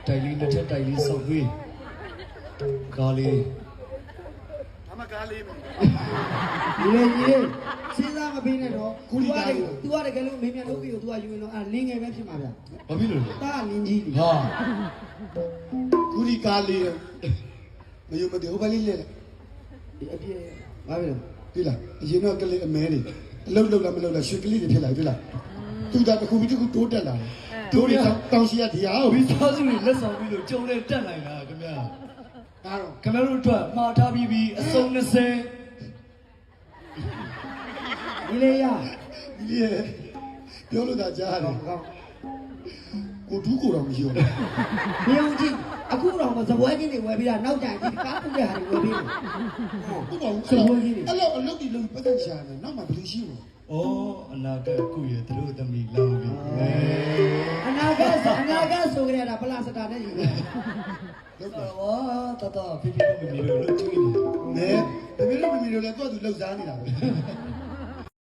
တိုင်လေးတစ်ထက်တိုင်လေးဆောက်ပြီးကားလေးအမကားလေးပဲကြီးစဉ်းစားမပေးနဲ့တော့သူကတကယ်လို့မင်းမြန်လုပ်ပြီးတော့ तू ကယူရင်တော့လင်းငယ်ပဲဖြစ်မှာဗျာဘာဖြစ်လို့လဲတာလင်းကြီးဟာကူဒီကားလေးမယုံမတည်ဟိုဘက်လေးလေအပြည့်ဘာပဲလဲဒီလားအရင်တော့ကလေးအမဲနေအလုတ်လောက်လားမလုတ်လားရွှေကလေးတွေဖြစ်လာပြီလားသူကတခုပြီးတခုတိုးတက်လာတယ်တိုးရတောင်းရှိရဒီဟာကိုပြီးသားစုတွေလက်ဆောင်ပြီးလို့ကြုံလဲတက်နိုင်တာခင်ဗျာဒါတော့ခင်ဗျားတို့အတွက်မှားထားပြီးပြီအစုံ20ဒီလေရဒီပြောလို့သာကြားတယ်ကောင်းကိုတူးကိုတော့မရှိဘူးမြေုံကြီးအခုတော့ဇပွဲကြီးတွေဝယ်ပြီးတာနောက်ကြရင်ဒီကားပူတဲ့ဟာတွေဝယ်ပြီးတယ်ဟုတ်ပါဘူးဇပွဲကြီးတွေအဲ့လိုအလုပ်ဒီလုပ်ပတ်သက်ရှာတယ်နောက်မှဘယ်လိုရှိမလဲဩအနာဂတ်ကိုရသူတို့သမီးလောင်းပြီအနာဂတ်ဆိုကြရတာပလစတာနဲ့ယူတယ်ဟုတ်ပါတော့တတဖိဖိတို့မမီတို့လှုပ်ကြည့်နေတပည့်တို့မမီတို့လည်းတော့သူလှုပ်စားနေတာပဲ